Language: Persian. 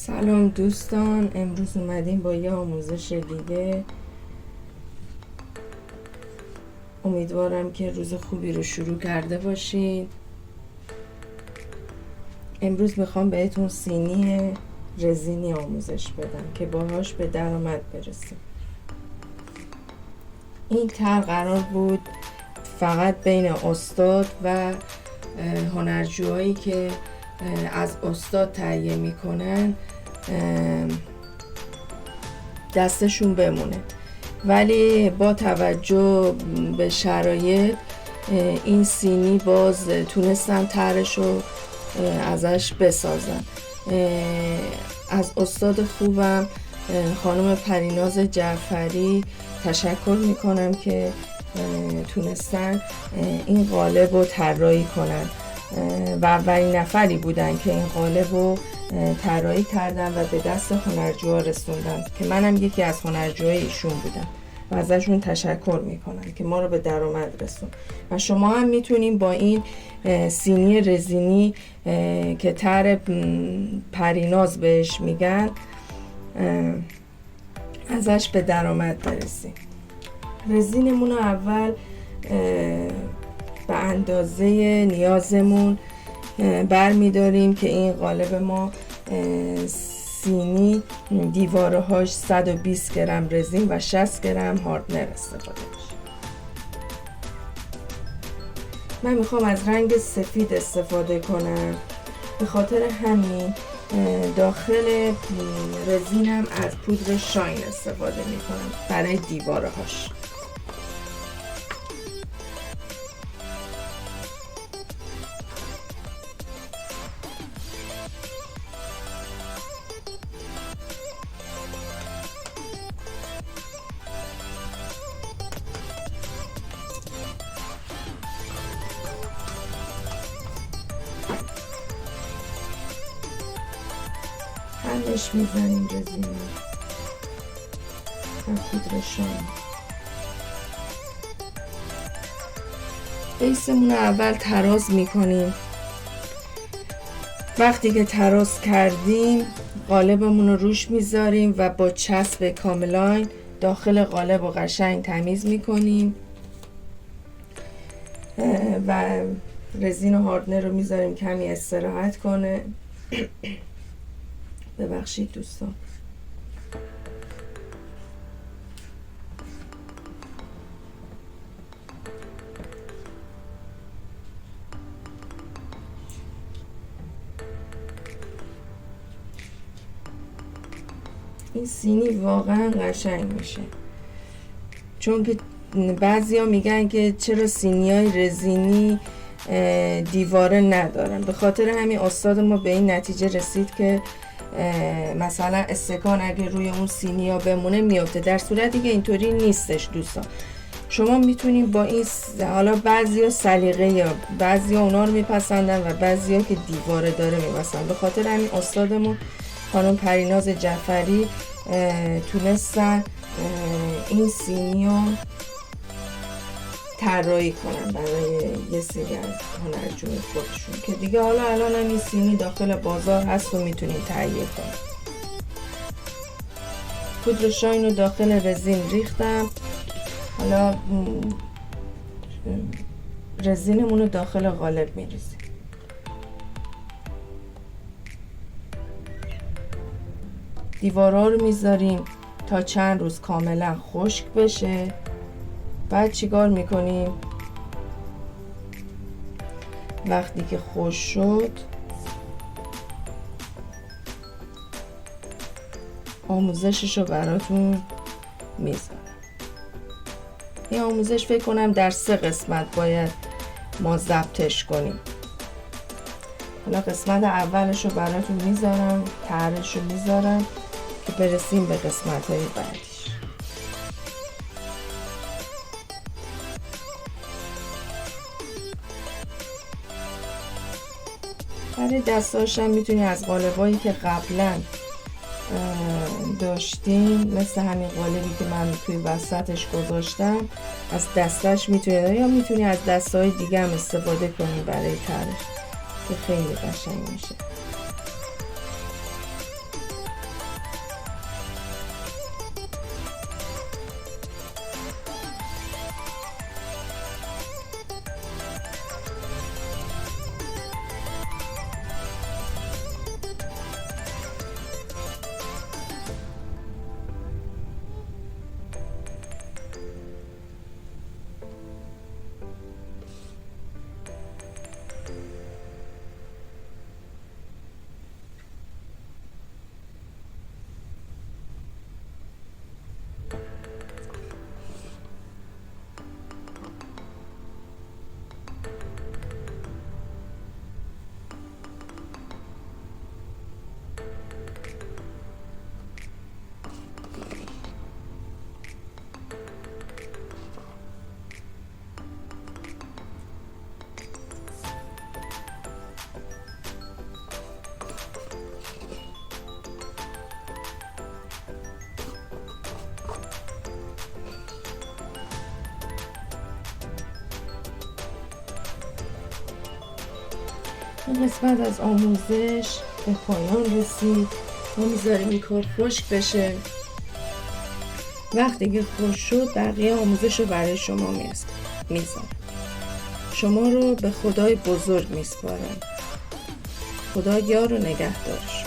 سلام دوستان، امروز اومدیم با یه آموزش دیگه. امیدوارم که روز خوبی رو شروع کرده باشین. امروز میخوام بهتون سینی رزینی آموزش بدم که باهاش به درآمد برسیم. این طرح قرار بود فقط بین استاد و هنرجوهایی که از استاد تهیه میکنن دستشون بمونه، ولی با توجه به شرایط این سینی باز تونستن طرحش رو ازش بسازن. از استاد خوبم خانم پریناز جعفری تشکر میکنم که تونستن این قالب رو طراحی کنن و اولین نفری بودن که این قالب رو طراحی کردن و به دست هنرجوها رسوندن که منم یکی از هنرجوهای ایشون بودم و ازشون تشکر میکنم که ما رو به درآمد رسون. و شما هم میتونین با این سینی رزینی که طرح پریناز بهش میگن ازش به درآمد برسیم. رزینمون رو اول به اندازه نیازمون برمیداریم که این قالب ما سینی دیواره هاش 120 گرم رزین و 60 گرم هاردنر استفاده میشه. من میخوام از رنگ سفید استفاده کنم، به خاطر همین داخل رزینم از پودر شاین استفاده میکنم برای دیواره هاش. همش میزنیم رزین و پودر شاین. بیسمون رو اول تراز میکنیم. وقتی که تراز کردیم قالبمون رو روش میذاریم و با چسب کاملاین داخل قالب رو قشنگ تمیز میکنیم و رزین و هاردنر رو میذاریم کمی استراحت کنه. ببخشید دوستان. این سینی واقعا قشنگ میشه، چون که بعضیا میگن که چرا سینیای رزینی دیواره ندارن. به خاطر همین استاد ما به این نتیجه رسید که مثلا استکان اگه روی اون سینیا بمونه میفته، در صورتی که اینطوری نیستش دوستان. شما میتونید با این حالا بعضیا سلیقه یا بعضیا اونا رو میپسندن و بعضیا که دیواره داره میپسندن. به خاطر همین استادمون خانم پریناز جعفری تونستن این سینیو طراحی کنن برای یه سری از هنرجوی خودشون که دیگه حالا الان هم این سینی داخل بازار هست و میتونین تهیه کنین. پودر شاین رو داخل رزین ریختم. حالا رزینمون رو داخل قالب میریزیم. دیوارا رو میذاریم تا چند روز کاملا خشک بشه. بعد چیکار میکنیم؟ وقتی که خشک شد آموزشش رو براتون میذارم. این آموزش فکر کنم در 3 قسمت باید ما ضبطش کنیم. حالا قسمت اولش رو براتون میذارم، طرحش رو میذارم که برسیم به قسمت های بعدی. برای دستاش هم میتونی از قالبایی که قبلا داشتیم مثل همین قالبی که من توی وسطش گذاشتم از دستش میتونی، یا میتونی از دستای دیگه هم استفاده کنی برای طرحش که خیلی قشنگ میشه. این قسمت از آموزش به پایان رسید. ما میذاریم این کار خشک بشه. وقتی که خشک شد بقیه آموزش رو برای شما میذارم. شما رو به خدای بزرگ میسپارم. خدا یار و نگهدارش.